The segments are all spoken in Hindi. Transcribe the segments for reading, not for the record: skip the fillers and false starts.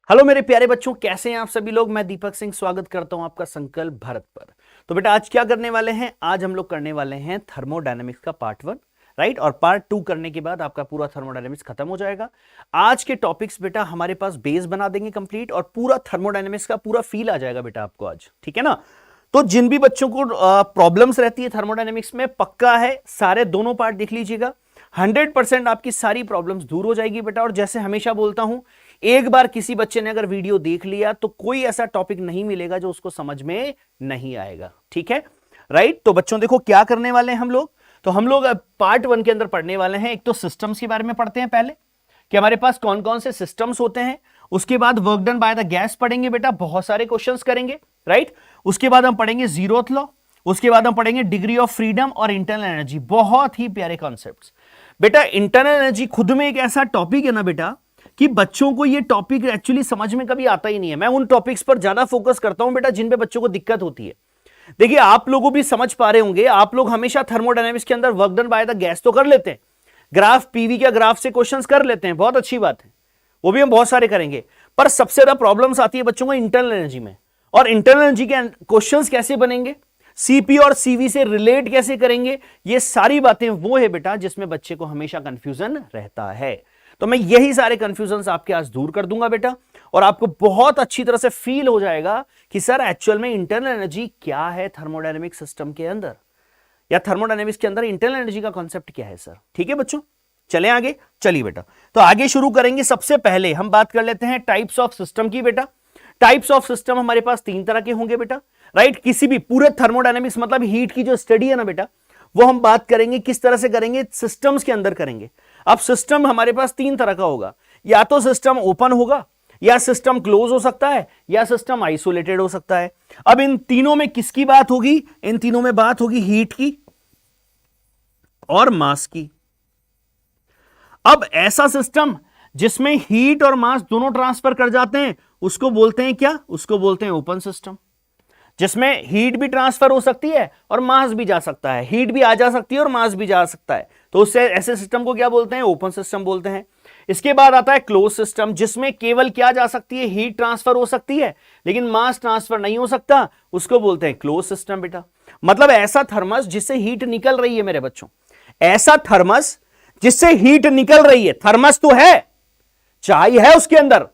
हेलो मेरे प्यारे बच्चों, कैसे हैं आप सभी लोग। मैं दीपक सिंह स्वागत करता हूं आपका संकल्प भारत पर। तो बेटा आज क्या करने वाले हैं, आज हम लोग करने वाले हैं थर्मोडायनेमिक्स का पार्ट 1, राइट। और पार्ट 2 करने के बाद आपका पूरा थर्मोडायनेमिक्स खत्म हो जाएगा। आज के टॉपिक्स बेटा हमारे पास बेस बना देंगे कंप्लीट, और पूरा थर्मोडायनेमिक्स का पूरा फील आ जाएगा बेटा आपको आज, ठीक है ना। तो जिन भी बच्चों को प्रॉब्लम्स रहती है थर्मोडायनेमिक्स में, पक्का है सारे दोनों पार्ट देख लीजिएगा। 100% आपकी सारी प्रॉब्लम्स दूर हो जाएगी बेटा। और जैसे हमेशा बोलता हूं, एक बार किसी बच्चे ने अगर वीडियो देख लिया तो कोई ऐसा टॉपिक नहीं मिलेगा जो उसको समझ में नहीं आएगा, ठीक है, राइट। तो बच्चों देखो क्या करने वाले हैं हम लोग। तो हम लोग पार्ट 1 के अंदर पढ़ने वाले हैं। एक तो सिस्टम्स के बारे में पढ़ते हैं पहले, कि हमारे पास कौन कौन से सिस्टम्स होते हैं। उसके बाद work done by the gas पढ़ेंगे बेटा, बहुत सारे क्वेश्चंस करेंगे, राइट। उसके बाद हम पढ़ेंगे जीरोथ लॉ। उसके बाद हम पढ़ेंगे डिग्री ऑफ फ्रीडम और इंटरनल एनर्जी। बहुत ही प्यारे कॉन्सेप्ट्स बेटा। इंटरनल एनर्जी खुद में एक ऐसा टॉपिक है ना बेटा, कि बच्चों को ये टॉपिक एक्चुअली समझ में कभी आता ही नहीं है। मैं उन टॉपिक्स पर ज्यादा फोकस करता हूं बेटा जिन पे बच्चों को दिक्कत होती है। देखिए आप लोगों भी समझ पा रहे होंगे, आप लोग हमेशा थर्मोडायनेमिक्स के अंदर work done by the gas तो कर लेते हैं, ग्राफ पीवी का ग्राफ से क्वेश्चंस कर लेते हैं, बहुत अच्छी बात है, वो भी हम बहुत सारे करेंगे। पर सबसे ज्यादा प्रॉब्लम्स आती है बच्चों को इंटरनल एनर्जी में। और इंटरनल एनर्जी के क्वेश्चंस कैसे बनेंगे, सीपी और सीवी से रिलेट कैसे करेंगे, ये सारी बातें वो है बेटा जिसमें बच्चे को हमेशा कंफ्यूजन रहता है। तो मैं यही सारे कंफ्यूजन आपके आज दूर कर दूंगा बेटा, और आपको बहुत अच्छी तरह से फील हो जाएगा कि सर एक्चुअल में इंटरनल एनर्जी क्या है थर्मोडायनेमिक सिस्टम के अंदर, या थर्मोडायनेमिक्स के अंदर इंटरनल एनर्जी का कॉन्सेप्ट क्या है सर। ठीक है बच्चों, चले आगे। चलिए बेटा, तो आगे शुरू करेंगे। सबसे पहले हम बात कर लेते हैं टाइप्स ऑफ सिस्टम की बेटा। टाइप्स ऑफ सिस्टम हमारे पास 3 तरह के होंगे बेटा, राइट। किसी भी पूरे थर्मोडायनेमिक्स मतलब हीट की जो स्टडी है ना बेटा, वो हम बात करेंगे किस तरह से करेंगे, सिस्टम्स के अंदर करेंगे। अब सिस्टम हमारे पास 3 तरह का होगा, या तो सिस्टम ओपन होगा, या सिस्टम क्लोज हो सकता है, या सिस्टम आइसोलेटेड हो सकता है। अब इन तीनों में किसकी बात होगी, इन तीनों में बात होगी हीट की और मास की। अब ऐसा सिस्टम जिसमें हीट और मास दोनों ट्रांसफर कर जाते हैं उसको बोलते हैं क्या, उसको बोलते हैं ओपन सिस्टम। जिसमें हीट भी ट्रांसफर हो सकती है और मास भी जा सकता है, हीट भी आ जा सकती है और मास भी जा सकता है, तो उससे ऐसे सिस्टम को क्या बोलते हैं, ओपन सिस्टम बोलते हैं। इसके बाद आता है क्लोज सिस्टम, जिसमें केवल क्या जा सकती है, हीट ट्रांसफर हो सकती है लेकिन मास ट्रांसफर नहीं हो सकता, उसको बोलते हैं क्लोज सिस्टम बेटा। मतलब ऐसा थर्मस जिससे हीट निकल रही है मेरे बच्चों, ऐसा थर्मस जिससे हीट निकल रही है। थर्मस तो है, चाय है उसके अंदर,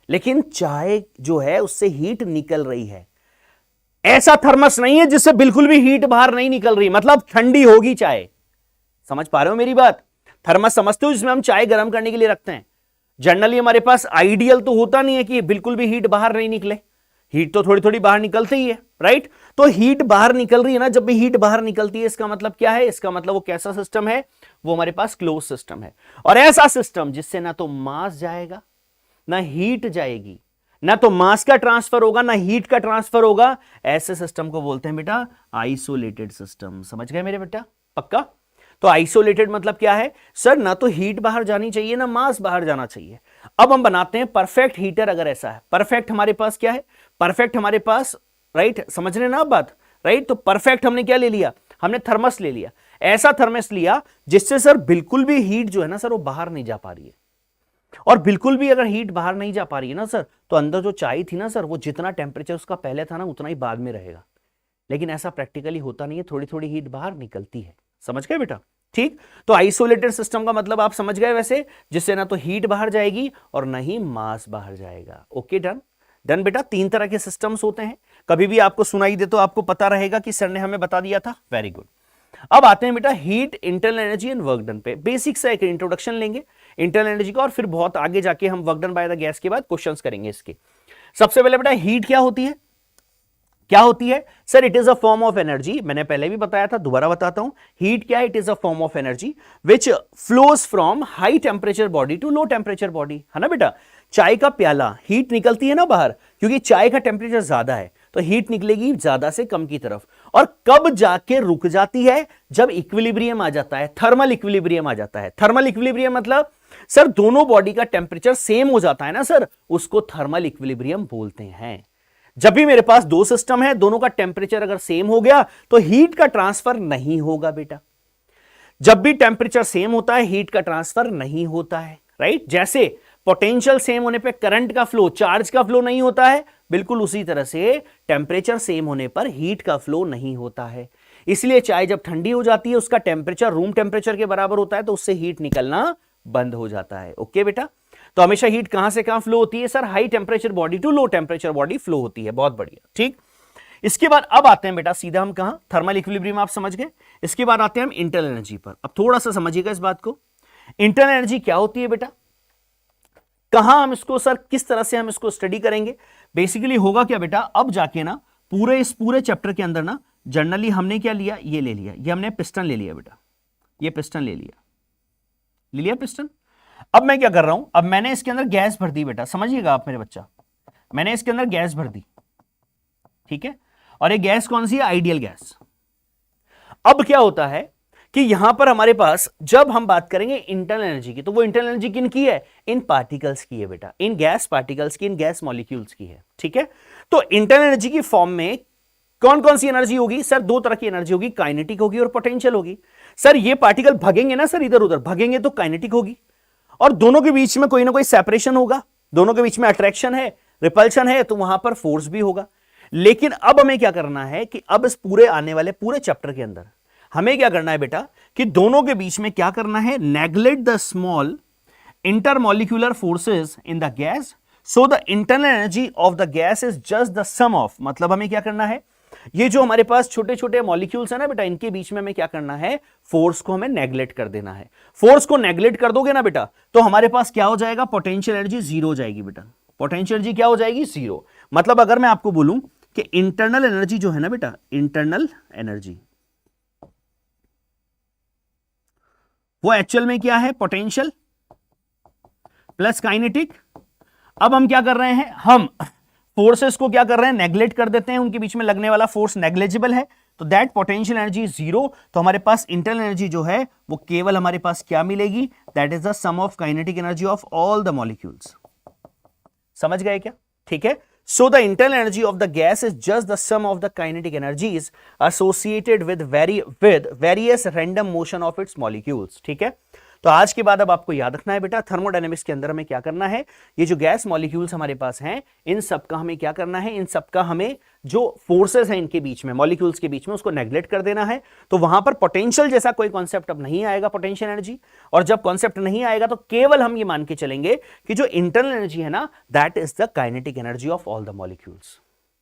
लेकिन चाय जो है उससे हीट निकल रही है। ऐसा थर्मस नहीं है जिससे बिल्कुल भी हीट बाहर नहीं निकल रही, मतलब ठंडी होगी चाय। समझ पा रहे हो मेरी बात। थर्मस समझते हो, जिसमें हम चाय गर्म करने के लिए रखते हैं। जनरली हमारे पास आइडियल तो होता नहीं है कि बिल्कुल भी हीट बाहर नहीं निकले, हीट तो थोड़ी थोड़ी बाहर निकलती ही है, राइट। तो हीट बाहर निकल रही है ना, जब भी हीट बाहर निकलती है इसका मतलब क्या है, इसका मतलब वो कैसा सिस्टम है, वो हमारे पास क्लोज सिस्टम है। और ऐसा सिस्टम जिससे ना तो मास जाएगा ना हीट जाएगी, ना तो मास का ट्रांसफर होगा ना हीट का ट्रांसफर होगा, ऐसे सिस्टम को बोलते हैं बेटा आइसोलेटेड सिस्टम। समझ गए मेरे बेटा, पक्का। तो आइसोलेटेड मतलब क्या है सर, ना तो हीट बाहर जानी चाहिए ना मास बाहर जाना चाहिए। अब हम बनाते हैं परफेक्ट हीटर। अगर ऐसा है, परफेक्ट हमारे पास क्या है, परफेक्ट हमारे पास, राइट, समझ रहे ना आप बात, राइट। तो परफेक्ट हमने क्या ले लिया, हमने थर्मस ले लिया। ऐसा थर्मस लिया जिससे सर बिल्कुल भी हीट जो है ना सर वो बाहर नहीं जा पा रही है, और बिल्कुल भी अगर हीट बाहर नहीं जा पा रही है ना सर, तो अंदर जो चाय थी ना सर, वो जितना टेम्परेचर उसका पहले था ना उतना ही बाद में रहेगा। लेकिन ऐसा प्रैक्टिकली होता नहीं है, थोड़ी थोड़ी हीट बाहर निकलती है। समझ गए बेटा, ठीक। तो आइसोलेटेड सिस्टम का मतलब आप समझ गए वैसे, जिससे ना तो हीट बाहर जाएगी और ना ही मास बाहर जाएगा। Okay, done. डन बेटा, 3 तरह के सिस्टम्स होते हैं। कभी भी आपको सुनाई दे तो आपको पता रहेगा कि सर ने हमें बता दिया था। Very good. अब आते हैं बेटा heat, internal energy and work done पे। बेसिक सा एक इंट्रोडक्शन लेंगे इंटरनल एनर्जी का, और फिर बहुत आगे जाके हम work done by the gas के बाद क्वेश्चंस करेंगे इसके। सबसे पहले बेटा हीट क्या होती है, क्या होती है sir, it is a form of energy. मैंने पहले भी बताया था, दोबारा बताता हूं। हीट क्या है, it is a form of energy which flows from high temperature body to low temperature body, है ना बेटा। चाय का प्याला, हीट निकलती है ना बाहर, क्योंकि चाय का टेम्परेचर ज्यादा है तो हीट निकलेगी ज्यादा से कम की तरफ। और कब जाके रुक जाती है, जब इक्विलिब्रियम आ जाता है, थर्मल इक्विलिब्रियम आ जाता है। थर्मल इक्विलिब्रियम मतलब सर दोनों बॉडी का टेम्परेचर सेम हो जाता है ना सर, उसको थर्मल इक्विलिब्रियम बोलते हैं। जब भी मेरे पास 2 सिस्टम है, दोनों का टेम्परेचर अगर सेम हो गया तो हीट का ट्रांसफर नहीं होगा बेटा। जब भी टेम्परेचर सेम होता है हीट का ट्रांसफर नहीं होता है, राइट। जैसे पोटेंशियल सेम होने पे करंट का फ्लो, चार्ज का फ्लो नहीं होता है, बिल्कुल उसी तरह से टेम्परेचर सेम होने पर हीट का फ्लो नहीं होता है। इसलिए चाय जब ठंडी हो जाती है, उसका टेम्परेचर रूम टेम्परेचर के बराबर होता है, तो उससे हीट निकलना बंद हो जाता है। ओके बेटा, तो हमेशा हीट कहां से कहां फ्लो होती है sir? High temperature body to low temperature body flow होती है। बहुत बढ़िया, ठीक। इसके बाद अब आते हैं बेटा सीधा हम कहां? थर्मल इक्विलिब्रियम आप समझ गए। इसके बाद आते हैं हम इंटरनल एनर्जी पर। अब थोड़ा सा समझिएगा इस बात को। इंटरनल एनर्जी क्या होती है बेटा? कहां हम इसको सर किस तरह से हम इसको स्टडी करेंगे? बेसिकली होगा क्या बेटा, अब जाके ना इस पूरे चैप्टर के अंदर ना जनरली हमने क्या लिया, ये ले लिया, ये हमने पिस्टन ले लिया बेटा, ये पिस्टन ले लिया पिस्टन। अब मैं क्या कर रहा हूं, अब मैंने इसके अंदर गैस भर दी बेटा, समझिएगा आप मेरे बच्चा, मैंने इसके अंदर गैस भर दी, ठीक है, और ये गैस कौन सी है? Ideal gas. अब क्या होता है कि यहां पर हमारे पास जब हम बात करेंगे इंटरनल एनर्जी की, तो वो इंटरनल एनर्जी किन की है? इन पार्टिकल्स की है बेटा, इन गैस पार्टिकल्स की, इन गैस मॉलिक्यूल्स की है, ठीक है। तो इंटरनल एनर्जी की फॉर्म में कौन कौन सी एनर्जी होगी सर? दो तरह की एनर्जी होगी, काइनेटिक होगी और पोटेंशियल होगी। सर ये पार्टिकल भगेंगे ना सर, इधर उधर भगेंगे तो काइनेटिक होगी, और दोनों के बीच में कोई ना कोई सेपरेशन होगा, दोनों के बीच में अट्रैक्शन है, रिपल्शन है, तो वहां पर फोर्स भी होगा। लेकिन अब हमें क्या करना है कि अब इस पूरे आने वाले पूरे चैप्टर के अंदर हमें क्या करना है बेटा कि दोनों के बीच में क्या करना है? Neglect the small intermolecular forces in the gas, so the internal energy of the gas is just the sum of, मतलब हमें क्या करना है, ये जो हमारे पास छोटे छोटे मॉलिक्यूल्स है ना बेटा, इनके बीच में हमें क्या करना है? फोर्स को हमें नेग्लेक्ट कर देना है। फोर्स को नेग्लेक्ट कर दोगे ना बेटा, तो हमारे पास क्या हो जाएगा? पोटेंशियल एनर्जी जीरो हो जाएगी बेटा, पोटेंशियल एनर्जी क्या हो जाएगी? जीरो। मतलब अगर मैं आपको बोलूं कि इंटरनल एनर्जी जो है ना बेटा, इंटरनल एनर्जी वो एक्चुअल में क्या है? Potential plus kinetic. अब हम क्या कर रहे हैं? हम फोर्सेस को क्या कर रहे हैं? नेग्लेक्ट कर देते हैं, उनके बीच में लगने वाला फोर्स नेग्लेजिबल है, तो दैट पोटेंशियल एनर्जी जीरो। तो हमारे पास इंटरनल एनर्जी जो है वो केवल हमारे पास क्या मिलेगी? That is the sum of kinetic energy of all the molecules. समझ गए क्या? ठीक है। So the internal energy of the gas is just the sum of the kinetic energies associated with various random motion of its molecules. ठीक है। तो आज के बाद अब आपको याद रखना है बेटा, थर्मोडायनेमिक्स के अंदर हमें क्या करना है? ये जो गैस मॉलिक्यूल्स हमारे पास हैं, इन सब का हमें क्या करना है? इन सब का हमें जो फोर्सेस हैं इनके बीच में, मॉलिक्यूल्स के बीच में, उसको नेग्लेक्ट कर देना है। तो वहां पर पोटेंशियल जैसा कोई कॉन्सेप्ट अब नहीं आएगा, पोटेंशियल एनर्जी। और जब कॉन्सेप्ट नहीं आएगा तो केवल हम ये मान के चलेंगे कि जो इंटरनल एनर्जी है ना, that is the kinetic energy of all the molecules.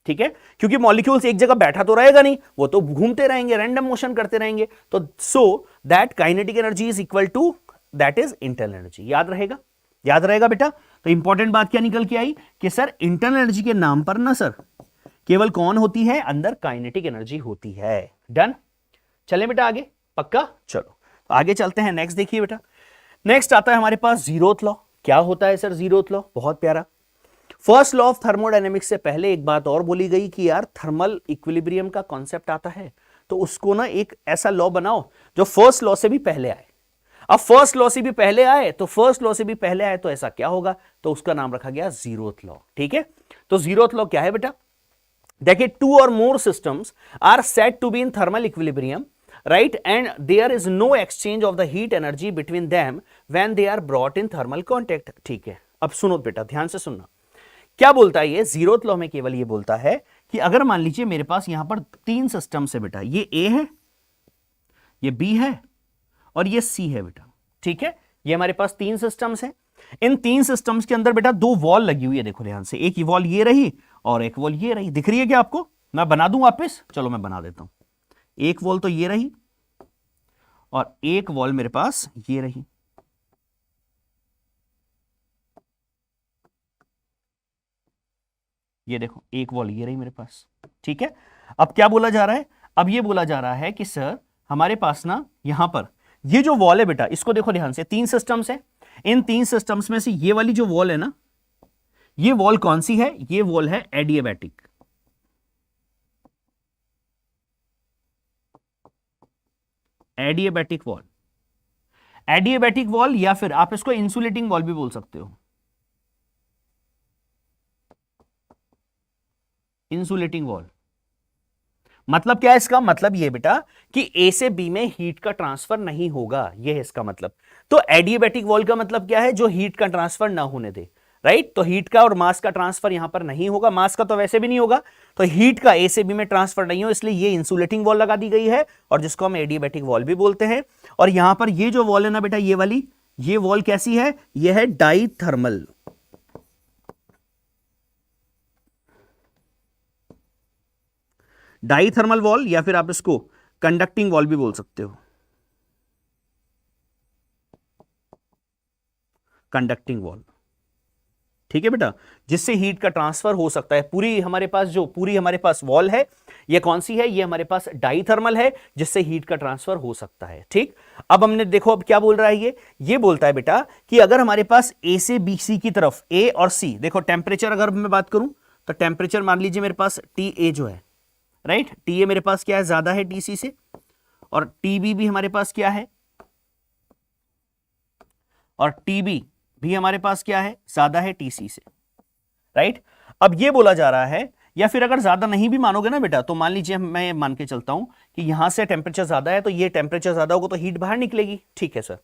ठीक है, क्योंकि मॉलिक्यूल्स एक जगह बैठा तो रहेगा नहीं, वो तो घूमते रहेंगे, रैंडम मोशन करते रहेंगे। तो so that kinetic energy is equal to that is internal energy. याद रहेगा? याद रहेगा बेटा। तो इंपॉर्टेंट बात क्या निकल के आई कि सर इंटरनल एनर्जी के नाम पर ना सर केवल कौन होती है? अंदर काइनेटिक एनर्जी होती है। डन। चलें बेटा आगे, पक्का? चलो तो आगे चलते हैं। नेक्स्ट देखिए बेटा, नेक्स्ट आता है हमारे पास जीरोथ लॉ। क्या होता है सर जीरोथ लॉ? बहुत प्यारा। फर्स्ट लॉ ऑफ थर्मोडायनेमिक्स से पहले एक बात और बोली गई कि यार थर्मल इक्विलिब्रियम का कॉन्सेप्ट आता है तो उसको ना एक ऐसा लॉ बनाओ जो फर्स्ट लॉ से भी पहले आए। अब फर्स्ट लॉ से भी पहले आए तो ऐसा क्या होगा? तो उसका नाम रखा गया जीरोथ लॉ। ठीक है। तो जीरोथ लॉ क्या है बेटा? देखिए, two or more systems are said to be in thermal equilibrium, right, and there is no exchange of the heat energy between them when they are brought in thermal contact. ठीक है, अब सुनो बेटा, ध्यान से सुनना। क्या बोलता है ये जीरोथ लॉ में? केवल ये बोलता है कि अगर मान लीजिए मेरे पास यहां पर तीन सिस्टम्स है बेटा, ये ए है, ये बी है और ये सी है बेटा। ठीक है, ये हमारे पास तीन सिस्टम्स हैं। इन तीन सिस्टम्स के अंदर बेटा दो वॉल लगी हुई है, देखो ध्यान से। एक वॉल ये रही और एक वॉल ये रही। दिख रही है क्या आपको? मैं बना दूं वापस? चलो मैं बना देता हूं। एक वॉल तो ये रही और एक वॉल मेरे पास ये रही। ये देखो, एक वॉल ये रही मेरे पास। ठीक है। अब क्या बोला जा रहा है? अब ये बोला जा रहा है कि सर हमारे पास ना यहां पर ये जो वॉल है बेटा, इसको देखो ध्यान से। तीन सिस्टम्स है, इन तीन सिस्टम्स में से ये वाली जो वॉल है ना, ये वॉल कौन सी है? ये वॉल है adiabatic. Adiabatic wall, adiabatic wall, या फिर आप इसको इंसुलेटिंग वॉल भी बोल सकते हो। इंसुलेटिंग वॉल मतलब क्या है इसका मतलब ये बेटा कि ए से बी में हीट का ट्रांसफर नहीं होगा, ये है इसका मतलब। तो एडियाबैटिक वॉल का मतलब क्या है, जो हीट का ट्रांसफर ना होने दे, राइट। तो हीट का और मास का ट्रांसफर यहां पर नहीं होगा, मास का तो वैसे भी नहीं होगा, तो हीट का ए से बी में ट्रांसफर नहीं हो, इसलिए ये इंसुलेटिंग वॉल लगा दी गई है, और जिसको हम एडियाबैटिक वॉल भी बोलते हैं। और यहां पर ये जो वॉल है ना बेटा, ये वाली, ये वॉल कैसी है, ये है डाइथर्मल। डाइथर्मल वॉल, या फिर आप इसको कंडक्टिंग वॉल भी बोल सकते हो, कंडक्टिंग वॉल, ठीक है बेटा, जिससे हीट का ट्रांसफर हो सकता है। पूरी हमारे पास वॉल है, ये कौन सी है, ये हमारे पास डाइथर्मल है, जिससे हीट का ट्रांसफर हो सकता है, ठीक। अब हमने देखो अब क्या बोल रहा है, ये बोलता है बेटा कि अगर हमारे पास ए से बी सी की तरफ, ए और सी, देखो टेम्परेचर अगर मैं बात करूं तो टेम्परेचर मान लीजिए मेरे पास टी ए जो है, राइट, टी ए मेरे पास क्या है, ज्यादा है टी सी से, और टी बी भी हमारे पास क्या है, और टी बी भी हमारे पास क्या है, ज्यादा है टी सी से, राइट। अब ये बोला जा रहा है, या फिर अगर ज्यादा नहीं भी मानोगे ना बेटा, तो मान लीजिए मैं मान के चलता हूं कि यहां से टेम्परेचर ज्यादा है, तो ये टेम्परेचर ज्यादा होगा तो हीट बाहर निकलेगी, ठीक है सर।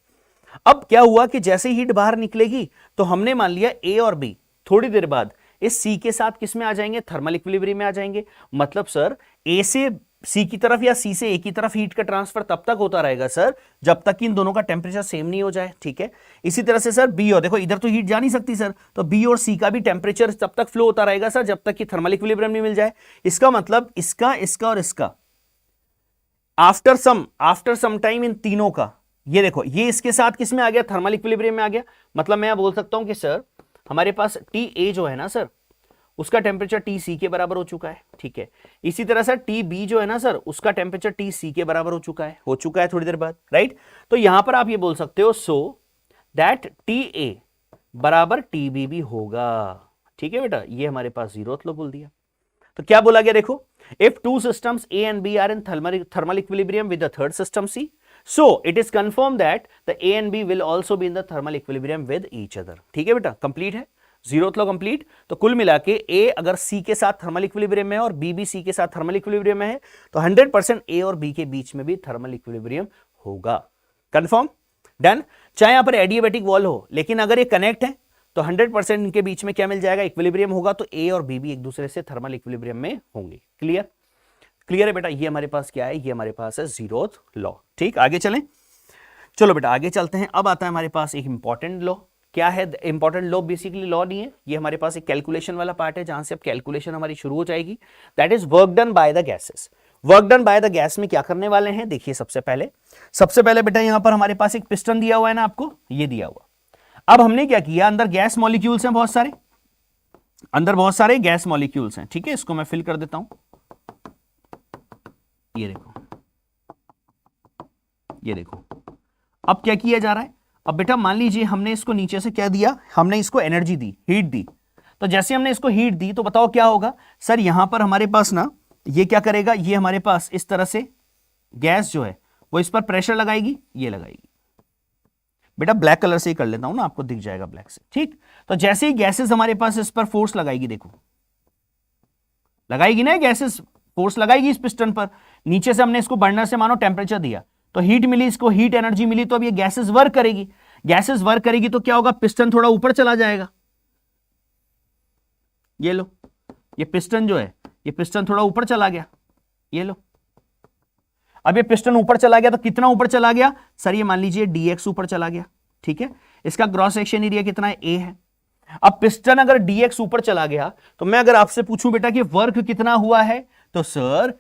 अब क्या हुआ कि जैसे हीट बाहर निकलेगी तो हमने मान लिया ए और बी थोड़ी देर बाद इस सी के साथ किस में आ जाएंगे, थर्मल इक्विलिब्रियम में आ जाएंगे। मतलब सर ए से सी की तरफ या सी से ए की तरफ हीट का ट्रांसफर तब तक होता रहेगा सर जब तक कि इन दोनों का टेम्परेचर सेम नहीं हो जाए, ठीक है। इसी तरह से सर बी और, देखो इधर तो हीट जा नहीं सकती सर, तो बी और सी का भी टेम्परेचर तब तक फ्लो होता रहेगा सर जब तक कि थर्मल इक्विलिब्रियम नहीं मिल जाए। इसका मतलब इसका, इसका और इसका आफ्टर सम टाइम इन तीनों का, ये देखो ये इसके साथ किस में आ गया, थर्मल इक्विलिब्रियम में आ गया। मतलब मैं बोल सकता हूं कि सर हमारे पास टी ए जो है ना सर, उसका टेम्परेचर टी सी के बराबर हो चुका है, ठीक है। इसी तरह सर टी बी जो है ना सर, उसका टेम्परेचर टी सी के बराबर हो चुका है थोड़ी देर बाद, राइट। तो यहां पर आप ये बोल सकते हो सो दैट टी ए बराबर टी बी भी होगा, ठीक है बेटा। ये हमारे पास जीरोथ लॉ बोल दिया। तो क्या बोला गया, देखो if two systems A and B are in thermal equilibrium with the third system C, so it is confirmed that the A and B will also be in the thermal equilibrium with each other, ठीक है बेटा, कंप्लीट है, जीरोथ लॉ कंप्लीट। तो कुल मिला के A अगर C के साथ थर्मल इक्विलिब्रियम में है और B भी C के साथ थर्मल इक्विलिब्रियम में है, तो 100% A और B के बीच में भी थर्मल इक्विलिब्रियम होगा, कंफर्म, डन। चाहे यहां पर एडियाबैटिक वॉल हो, लेकिन अगर ये कनेक्ट है तो 100% इनके बीच में क्या मिल जाएगा, इक्विलिब्रियम होगा, तो A और B भी एक दूसरे से थर्मल इक्विलिब्रियम में होंगे। क्लियर, क्लियर है बेटा। ये हमारे पास क्या है, ये हमारे पास है जीरोथ लॉ, ठीक। आगे चलें, चलो बेटा आगे चलते हैं। अब आता है हमारे पास एक इंपॉर्टेंट लॉ। क्या है इंपॉर्टेंट लॉ, बेसिकली लॉ नहीं है, ये हमारे पास एक कैलकुलेशन वाला पार्ट है जहां से अब कैलकुलेशन हमारी शुरू हो जाएगी। That is work done by the gases. Work done by the gas में क्या करने वाले हैं, देखिए सबसे पहले बेटा यहां पर हमारे पास एक पिस्टन दिया हुआ है ना, आपको ये दिया हुआ। अब हमने क्या किया, अंदर गैस मॉलिक्यूल्स हैं बहुत सारे, अंदर बहुत सारे गैस मॉलिक्यूल्स हैं, ठीक है। इसको मैं फिल कर देता हूं, ये देखो अब क्या किया जा रहा है। अब बेटा मान लीजिए हमने इसको नीचे से क्या दिया, हमने इसको एनर्जी दी, हीट दी। तो जैसे हमने इसको हीट दी तो बताओ क्या होगा सर, यहां पर हमारे पास ना ये क्या करेगा, ये हमारे पास इस तरह से गैस जो है वो इस पर प्रेशर लगाएगी, ये लगाएगी। बेटा ब्लैक कलर से ही कर लेता हूं ना, आपको दिख जाएगा ब्लैक से, ठीक। तो जैसे ही गैसेस हमारे पास इस पर फोर्स लगाएगी, देखो लगाएगी ना गैसेस, फोर्स लगाएगी इस पिस्टन पर। नीचे से हमने इसको बर्नर से मानो टेम्परेचर दिया, तो हीट मिली, इसको हीट एनर्जी मिली, तो अब ये गैसेस वर्क करेगी। गैसेस वर्क करेगी तो क्या होगा, पिस्टन थोड़ा ऊपर चला जाएगा। ये लो, ये पिस्टन जो है, ये पिस्टन थोड़ा ऊपर चला गया, ये लो। अब ये पिस्टन ऊपर चला गया तो कितना ऊपर चला गया सर, ये मान लीजिए dx ऊपर चला गया, ठीक है। इसका क्रॉस सेक्शन एरिया कितना है, a है। अब पिस्टन अगर dx ऊपर चला गया तो मैं अगर आपसे पूछूं बेटा कि वर्क कितना हुआ है, तो सर